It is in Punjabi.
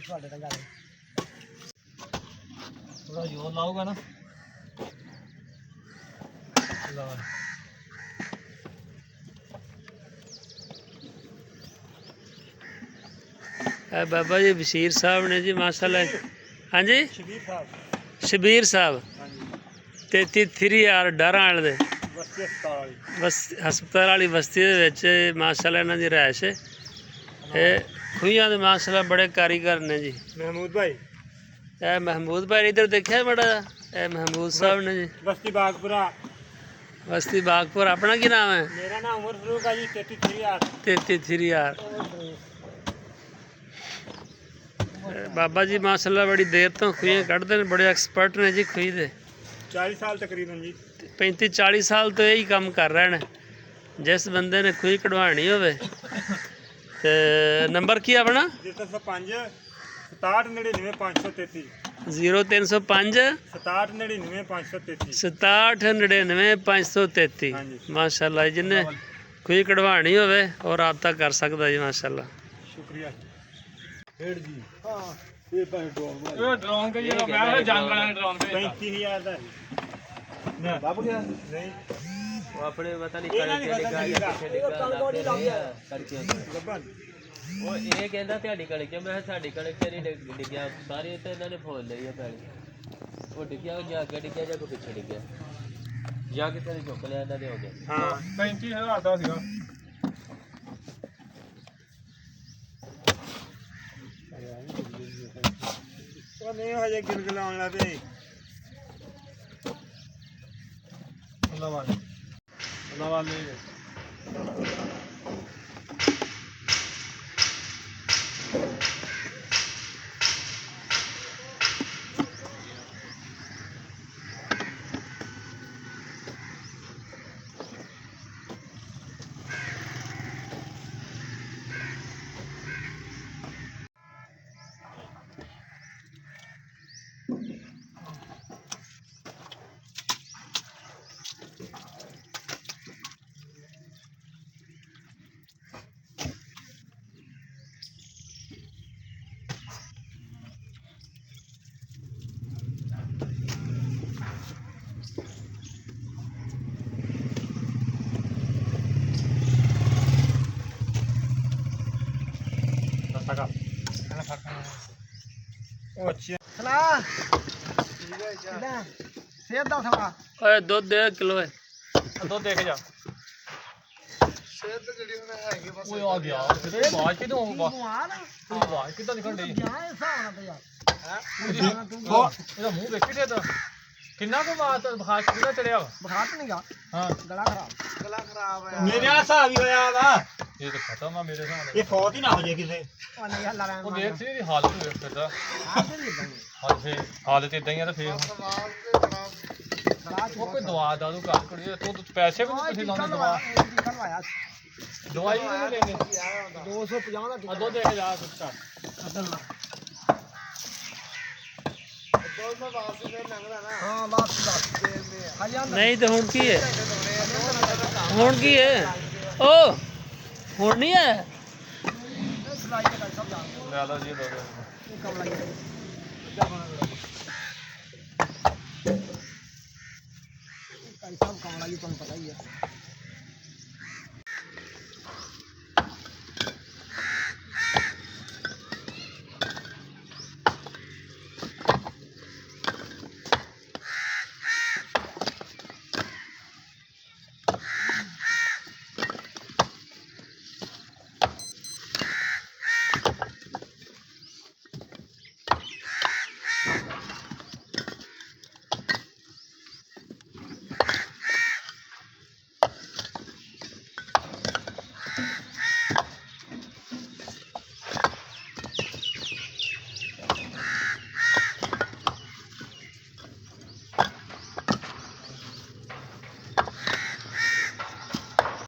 ਤੁਹਾਡੇ ਤਾਂ ਗੱਲ ਥੋੜਾ ਜ਼ੋਰ ਲਾਊਗਾ ਨਾ ਲਾ बाबा जी बशीर साहब ने जी माशाल्लाह। हाँ जी शबीर साहब 33 डर वाले दे बस हस्पताल वाली बस्ती दे विच माशाल्लाह इन्हां दी रहायश है। ये खूहियां दे माशाल्लाह बड़े कारीगर ने जी। महमूद भाई ए महमूद भाई इधर देखिया बड़ा ए महमूद साहब ने जी बस्ती बागपुरा बस्ती बागपुर। अपना की नाम है? मेरा नाम उमर फरूक है जी 33 यार। बाबा जी माशाल्लाह बड़ी देर तो खूहियां कढ़दे ने, बड़े एक्सपर्ट ने जी खूही दे। 40 साल तकरीबन जी 35-40 साल तो यही काम कर रहे हैं। जिस बंदे ने खूही कढ़वानी होवे ते नंबर की अपना 0305 6799 0305 6799 6799 533। माशाल्लाह जिन्हें खूही कढ़वानी होवे और रब्ता कर सकता जी माशाल्लाह। शुक्रिया हेड जी। हाँ ये भाई ड्रोन के ये मैं जानवर है ड्रोन पे 35000 दा ना बाबू क्या नहीं वो अपने पता नहीं करके डिगा या पीछे डिगा करके वो ये कहंदा ਤੁਹਾਡੀ ਕਣਕ ਮੈਂ ਸਾਡੀ ਕਣਕ ਤੇ ਨਹੀਂ ਡਿੱਗਿਆ ਸਾਰੀ ਤੇ ਇਹਨਾਂ ਨੇ ਫੋਲ ਲਈ ਹੈ ਪੈਲੀ। ਉਹ ਡਿੱਗਿਆ ਜਾ ਕੇ ਡਿੱਗਿਆ ਜਾਂ ਕੋ ਪਿੱਛੇ ਡਿੱਗਿਆ ਜਾ ਕੇ ਤੇ ਚੁੱਕ ਲਿਆ ਇਹਨਾਂ ਦੇ ਹੋ ਗਿਆ। ਹਾਂ 35000 ਦਾ ਸੀਗਾ। ਉਹ ਨਹੀਂ ਹਜੇ ਗਿਲਗਲਾਉਣ ਲੱਗੇ ਅੱਲਾ ਵਾਲੇ ਸਲਾ ਕਿਦਾਂ ਸਿਹਤ ਦਾ ਸਲਾ ਓਏ ਦੁੱਧ ਦੇ ਕਿਲੋ ਹੈ ਦੋ ਦੇਖ ਜਾ ਸਿਹਤ ਜਿਹੜੀ ਉਹਨੇ ਹੈਗੀ ਬਸ ਉਹ ਆ ਗਿਆ ਤੇ ਬਾਜ ਕਿਦੋਂ ਆਊਗਾ ਭਗਵਾਨ ਤੂੰ ਬਾਜ ਕਿੱਦਾਂ ਨਿਕਲ ਡਈ ਜਾਂ ਇਸ ਹਿਸਾਬ ਨਾਲ ਤੇ ਯਾਰ ਇਹਦਾ ਮੂੰਹ ਵੇਖੀ ਤੇ ਤਾਂ ਕਿੰਨਾ ਕੁ ਬਾਤ ਬਖਾਸ ਕਿੰਨਾ ਚੜਿਆ ਵਾ ਬੁਖਾਰ ਤਾਂ ਨਹੀਂ ਗਾ ਹਾਂ ਗਲਾ ਖਰਾਬ ਹੈ ਮੇਰੇ ਨਾਲ ਹਿਸਾਬ ਹੀ ਹੋਇਆ ਵਾ ਇਹ ਤਾਂ ਖਤਮ ਆ ਮੇਰੇ ਹਿਸਾਬ ਨਾਲ। ਇਹ ਫੌਤ ਹੀ ਨਾ ਹੋ ਜੇ ਕਿਸੇ ਉਹ ਨਹੀਂ ਹੱਲਾ ਰਹਿਣ ਉਹ ਦੇਖ ਸੀ ਦੀ ਹਾਲਤ ਵੇਖ ਫਿਰਦਾ ਹਾਲਤ ਇਦਾਂ ਹੀ ਆ ਤਾਂ ਫੇਰ ਉਹ ਕੋਈ ਦਵਾ ਦਾ ਤੂੰ ਕਰ ਕੁੜੀ ਤੂੰ ਪੈਸੇ ਵੀ ਨਹੀਂ ਤੁਸੀਂ ਲਾਉਣੇ ਦਵਾ ਦਵਾਈ ਵੀ ਨਹੀਂ ਲੈਣੀ 250 ਦਾ ਆ ਦੋ ਦੇਖ ਜਾ ਸੁੱਤਾ ਹਾਂ ਬਸ नहीं तो हुण की है हुण की है ओ हुण नहीं है ਸਲਾਈ ਦਾ ਸਭ ਜਾਣਦੇ ਲੈ ਲਓ ਜੀ ਦੋ ਇਹ ਕਮਲਾ ਹੀ ਕਾਈ ਸਭ ਕਮਲਾ ਹੀ ਤੁਹਾਨੂੰ ਪਤਾ ਹੀ ਹੈ।